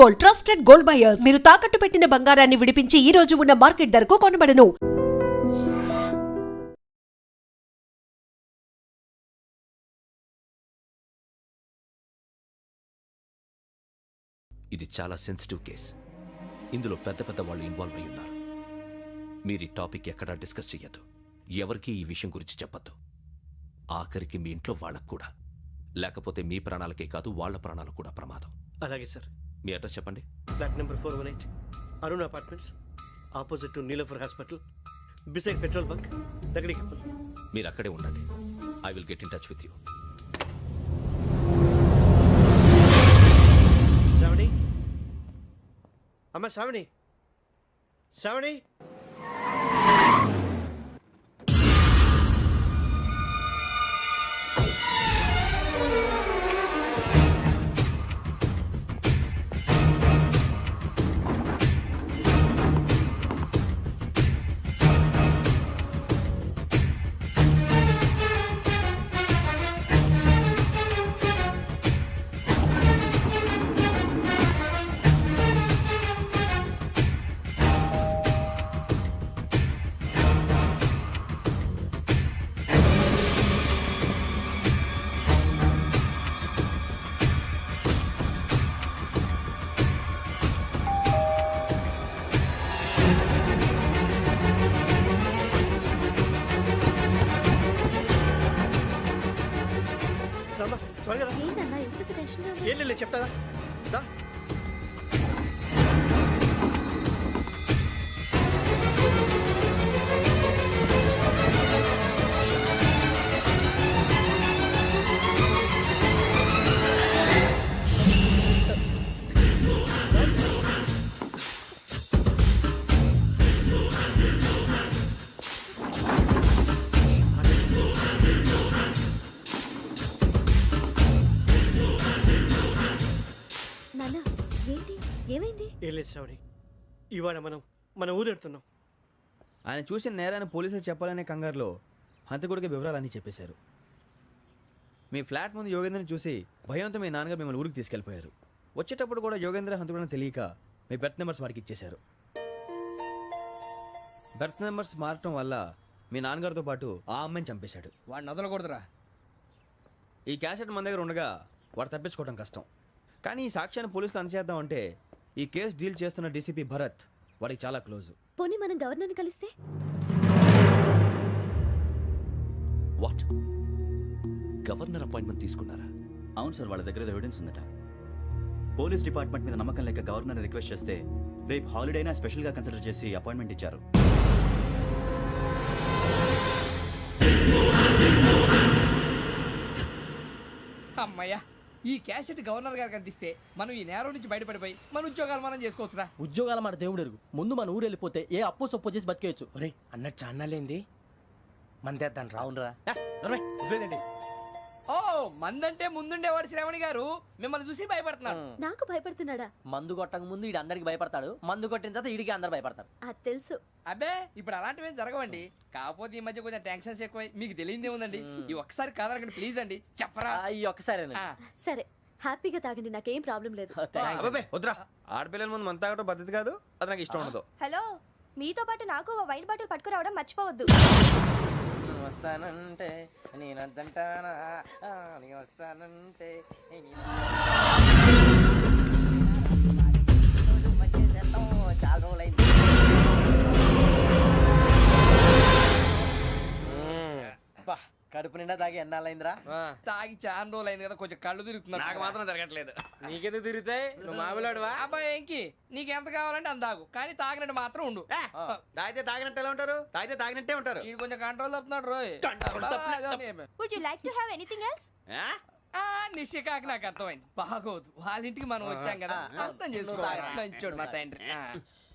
Gold, trusted gold buyers. మీరు తాకట్టు పెట్టిన బంగారాన్ని విడిపించి ఈ రోజు ఉన్న మార్కెట్ ధరకు కొనబడను. ఇది చాలా సెన్సిటివ్ కేస్. ఇందులో పెద్ద పెద్ద వాళ్ళు ఇన్వాల్వ్ అయి ఉన్నారు. మీరు ఈ టాపిక్ ఎక్కడా డిస్కస్ చెయ్యొద్దు. ఎవరికీ ఈ విషయం గురించి చెప్పొద్దు. ఆఖరికి మీ ఇంట్లో వాళ్ళకు కూడా. లేకపోతే మీ ప్రాణాలకే కాదు, వాళ్ళ ప్రాణాలు కూడా ప్రమాదం. అలాగే సార్. మీ అడ్రస్ చెప్పండి. Flat number 418, Arun apartments, opposite to Niloufer hospital, beside petrol bunk, దగ్గరికి. మీరు అక్కడే ఉండండి. I will get in touch with you. Shravani, అమ్మ శ్రావణి, శ్రావణి. ఏం లేదు, చెప్తాదా? ఏం లేదు శ్రావణి, ఇవాళ మనం మన ఊరు వెళ్తున్నాం. ఆయన చూసిన నేరాన్ని పోలీసులు చెప్పాలనే కంగారులో హంతకుడికి వివరాలన్నీ చెప్పేశారు. మీ ఫ్లాట్ ముందు యోగేంద్రని చూసి భయంతో మీ నాన్నగారు మిమ్మల్ని ఊరికి తీసుకెళ్ళిపోయారు. వచ్చేటప్పుడు కూడా యోగేంద్ర హంతకుడని తెలియక మీ బెర్త్ నెంబర్స్ వారికి ఇచ్చేశారు. బెర్త్ నెంబర్స్ మారటం వల్ల మీ నాన్నగారితో పాటు ఆ అమ్మాయిని చంపేశాడు. వాడిని వదలకూడదురా. ఈ క్యాసెట్ మన దగ్గర ఉండగా వాడు తప్పించుకోవడం కష్టం. కానీ ఈ సాక్ష్యాన్ని పోలీసులు అందజేద్దామంటే ఈ కేసు డీల్ చేస్తున్న డీసీపీ భరత్ వాడికి చాలా క్లోజ్. పోనీ మనం గవర్నర్ని కలిస్తే? వాట్? గవర్నర్ అపాయింట్మెంట్ తీసుకున్నారా? అవును సార్, వాళ్ళ దగ్గర ఎవిడెన్స్ ఉందట. పోలీస్ డిపార్ట్మెంట్ మీద నమ్మకం లేక గవర్నర్ రిక్వెస్ట్ చేస్తే రేపు హాలిడేనా స్పెషల్గా కన్సిడర్ చేసి అపాయింట్మెంట్ ఇచ్చారు. అమ్మయ్యా, ఈ క్యాసెట్ గవర్నర్ గారికి అందిస్తే మనం ఈ నేరం నుంచి బయటపడిపోయి మన ఉద్యోగాలు మనం చేసుకోవచ్చురా. ఉద్యోగాల మాట దేవుడు ఎరుగు. ముందు మన ఊరు వెళ్ళిపోతే ఏ అప్పు సొప్పు చేసి బతికేయచ్చు. ఒరే అన్నట్టు చాన్నాలేంది మందేద్దాం రావునరా. ఓ మందంటే ముందుండేవాడు శ్రావణి గారు మిమ్మల్ని చూసి భయపడుతున్నాడు. నాకు భయపడుతున్నాడా? మందు కొట్టక ముందు ఈడు అందరికి భయపడతాడు, మందు కొట్టిన తర్వాత ఈడికి అందరు భయపడతారు. అది తెలుసు. అబ్బే ఇప్పుడు అలాంటివి ఏం జరగవండి. కాకపోతే ఈ మధ్య కొంచెం టెన్షన్స్ ఎక్కువై మీకు తెలియదే ఉందండి. ఈ ఒక్కసారి కాదనకండి ప్లీజ్ అండి, చెప్పరా. ఈ ఒక్కసారి సరే హ్యాపీగా తాగండి, నాకేం ప్రాబ్లం లేదు. వద్దురా, ఆడపిల్లల ముందు మన తాగటం పద్ధతి కాదు, అది నాకు ఇష్టం ఉండదు. హలో, మీతో పాటు నాకు వైట్ బాటిల్ పట్టుకురావడం మర్చిపోవద్దు. వస్తానంటే నేనంటానా, వస్తానంటే చాలా రోజులైంది. కడుపు నిండా తాగి ఎన్నాళ్ళైందిరా? తాగి చాలా రోజులు అయింది కదా, కొంచెం కళ్ళు తిరుగుతున్నాడు. నాకు మాత్రం జరగట్లేదు. నీకెందుకు తిరుగుతాయి? నువ్వు మామిలాడువా? అబ్బాయి ఏంకి నీకు ఎంత కావాలంటే అంత తాగు, కానీ తాగినట్టు మాత్రం ఉండు. తాగితే తాగినట్టు ఎలా ఉంటారు? తాగితే తాగినట్టే ఉంటారు. ఇది కొంచెం కంట్రోల్ తప్పుతున్నాడు రోయ్. Would you like to have anything else? నిశ్చికాకి నాకు అర్థమైంది. బాగోదు, వాళ్ళ ఇంటికి మనం వచ్చాం కదా, అర్థం చేసుకోవాలి. మంచోడు మా తండ్రి.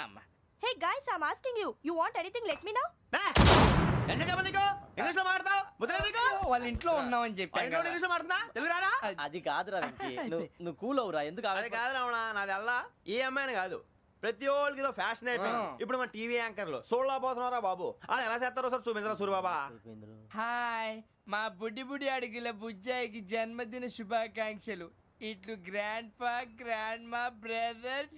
అమ్మ hey guys, I am asking you, you want anything let me know. English లో మాట్లాడతావు? వాళ్ళ ఇంట్లో ఉన్నామని చెప్పాను. ఇంగ్లీష్ లో మాట్లాడుతున్నా? తెలుగు రాదా? అది కాదురా వెంకీ, నువ్వు కూల్ అవురా. ఎందుకు అది కాదు రావణ, నాది అల్లా ఏ అమ్మాయిని కాదు, ప్రతి ఒళ్ళకి ఇదో ఫ్యాషన్ అయిపోయింది. ఇప్పుడు మన టీవీ యాంకర్లు సోళ్ళ పోతున్నారా బాబు, వాళ్ళు ఎలా చేస్తారో సార్ చూపించరా సూరిబాబా. హాయ్, మా బుడ్డి బుడ్డి అడిగిల బుజ్జాయికి జన్మదిన శుభాకాంక్షలు. ఇట్లు గ్రాండ్ ఫా గ్రాండ్ మా బ్రదర్స్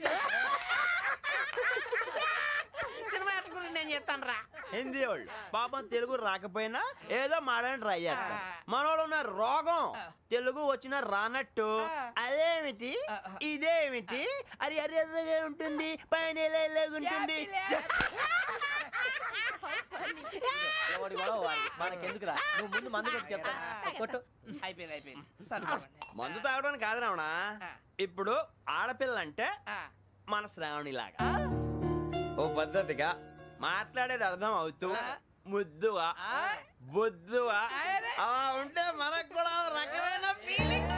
సినిమా గురించి నేను చెప్తాను రా. హిందీ వాళ్ళు పాపం తెలుగు రాకపోయినా ఏదో మాడని ట్రై చేస్తారు. మనోళ్ళు ఉన్న రోగం తెలుగు వచ్చిన రానట్టు అదేమిటి ఇదేమిటి అది అరిగా ఉంటుంది పైన ఉంటుంది. ఎవడి గొడవ వాడిది. మనకెందుకురా నువ్వు ముందు మందు కొట్టి చెప్తాను కొట్టు. అయిపోయింది సరిపోండి. మందు తాగడానికి కాదు రావణ. ఇప్పుడు ఆడపిల్ల అంటే మన శ్రావణిలాగా ఓ పద్ధతిగా మాట్లాడేది అర్థం అవుతూ ముద్దువా బొద్దువా అలా ఉంటే మనకు కూడా ఓ రకమైన ఫీలింగ్.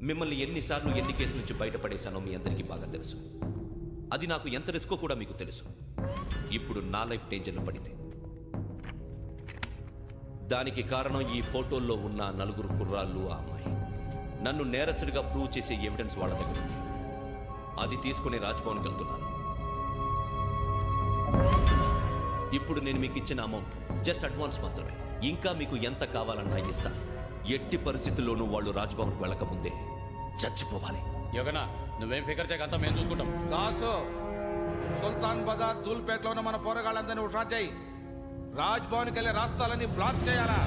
మిమ్మల్ని ఎన్నిసార్లు ఎన్ని కేసుల నుంచి బయటపడేశానో మీ అందరికీ బాగా తెలుసు. అది నాకు ఎంత రిస్కో కూడా మీకు తెలుసు. ఇప్పుడు నా లైఫ్ డేంజర్లో పడింది. దానికి కారణం ఈ ఫోటోల్లో ఉన్న నలుగురు కుర్రాళ్ళు, ఆ అమ్మాయి. నన్ను నేరస్తుడిగా ప్రూవ్ చేసే ఎవిడెన్స్ వాళ్ళ దగ్గర ఉంది. అది తీసుకుని రాజ్భవన్కి వెళ్తున్నాను. ఇప్పుడు నేను మీకు ఇచ్చిన అమౌంట్ జస్ట్ అడ్వాన్స్ మాత్రమే. ఇంకా మీకు ఎంత కావాలన్నా ఇస్తా. ఎట్టి పరిస్థితుల్లోనూ వాళ్ళు రాజ్భవన్కి వెళ్ళకముందే చచ్చిపోవాలి. యోగనా నువ్వేం ఫికర్ చేయకంతా మేము చూసుకుంటాం. దాసు సుల్తాన్ బజార్ ధూల్పేటలో ఉన్న మన పోరగాళ్ళందరినీ హుషారు చేయి. రాజ్ భవన్కి వెళ్ళే రాష్ట్రాలన్నీ బ్లాక్ చేయాలా?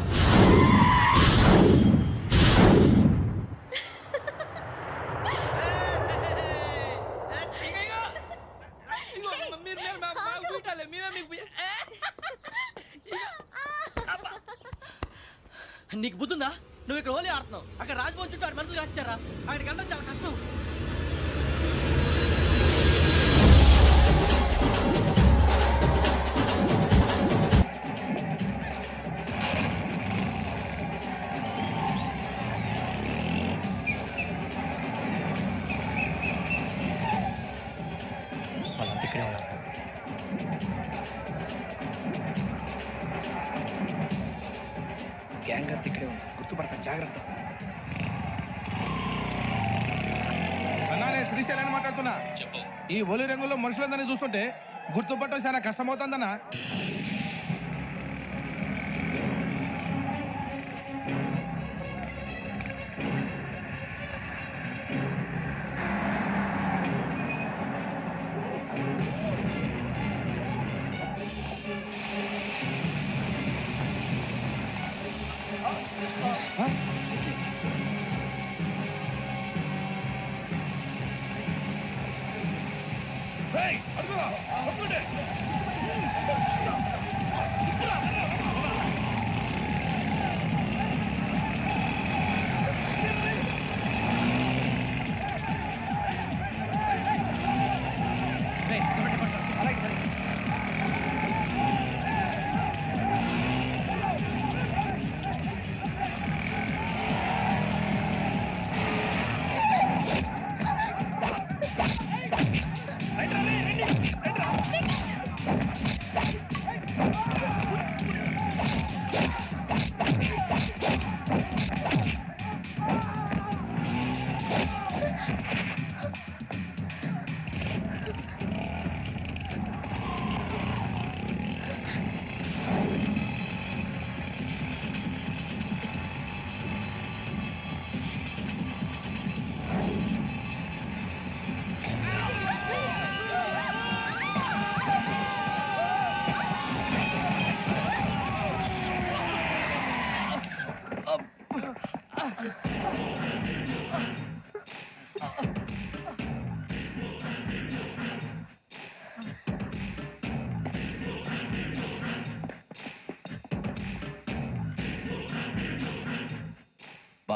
నీకు బుద్ధుందా? నువ్వు ఇక్కడ హోలీ ఆడుతున్నావు, అక్కడ రాజ్భవన్ చుట్టూ ఆడు మనుషులు కాల్చారా? అక్కడికి వెళ్ళడం చాలా కష్టం. వాళ్ళంతా ఇక్కడే ఉన్నారు. గ్యాంగ్ అంతా ఇక్కడే ఉన్నారు, గుర్తుపడతాను, జాగ్రత్త. అన్నా శ్రీశైలాన్ని మాట్లాడుతున్నా. ఈ ఒలి రంగులో మనుషులందరినీ చూస్తుంటే గుర్తుపట్టడం చాలా కష్టమవుతుందన్నా.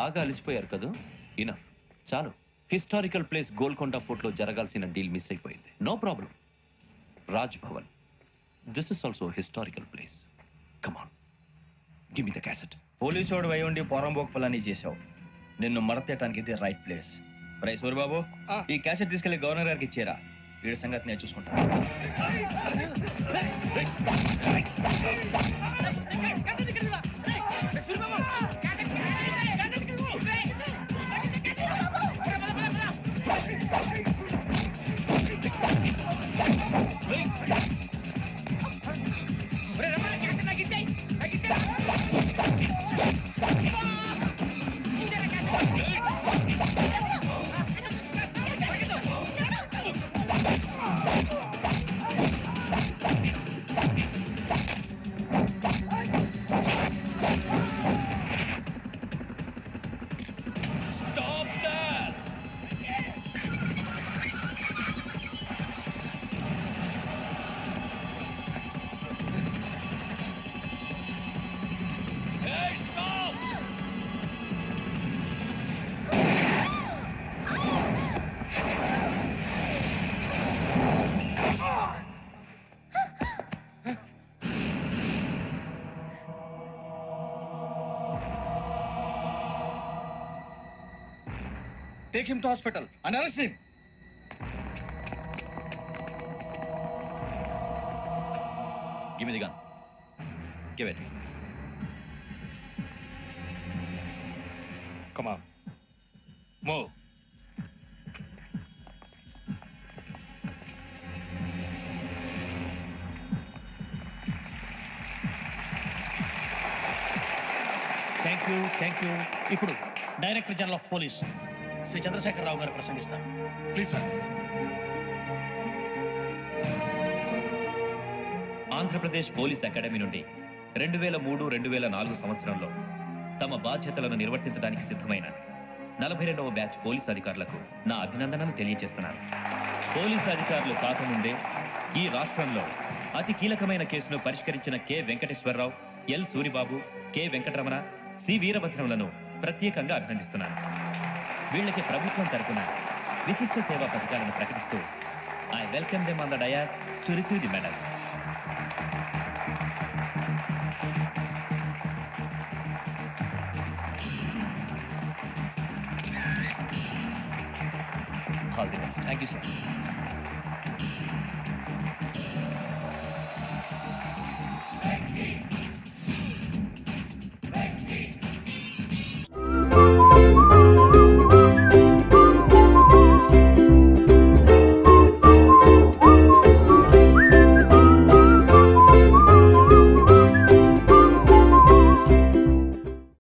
బాగా అలిసిపోయారు కదా, ఇనఫ్, చాలు. హిస్టారికల్ ప్లేస్ గోల్కొండ ఫోర్ట్లో జరగాల్సిన డీల్ మిస్ అయిపోయింది. No problem. Raj Bhavan, this is also historical place. Come on, give me the cassette. పోలీసోడు అయి ఉండి పొరంబోకు పలాని చేసావు. నిన్ను మడతేయటానికి ఇది రైట్ ప్లేస్. రై సూరిబాబు, ఈ క్యాసెట్ తీసుకెళ్లి గవర్నర్ గారికి ఇచ్చేరా. వీడి సంగతి నేను చూసుకుంటాను. Take him to hospital and arrest him. Give me the gun. Give it. Come on. Move. Thank you. ఇప్పుడు director general of police Shri Chandrasekhar Rao గారు ప్రసంగిస్తారు. Please sir. Andhra Pradesh police academy నుండి 2003-2004 సంవత్సరంలో తమ బాధ్యతలను నిర్వర్తించడానికి సిద్ధమైన 42వ బ్యాచ్ పోలీస్ అధికారులకు నా అభినందనలు తెలియజేస్తున్నాను. పోలీసు అధికారులు కాకముందే ఈ రాష్ట్రంలో అతి కీలకమైన కేసును పరిష్కరించిన K Venkateswara Rao, L Suribabu, K Venkataramana, C వీరభద్రములను ప్రత్యేకంగా అభినందిస్తున్నాను. వీళ్ళకి ప్రభుత్వం తరపున విశిష్ట సేవా పథకాలను ప్రకటిస్తూ I welcome them on the dais to receive the medal. All the best. Thank you sir.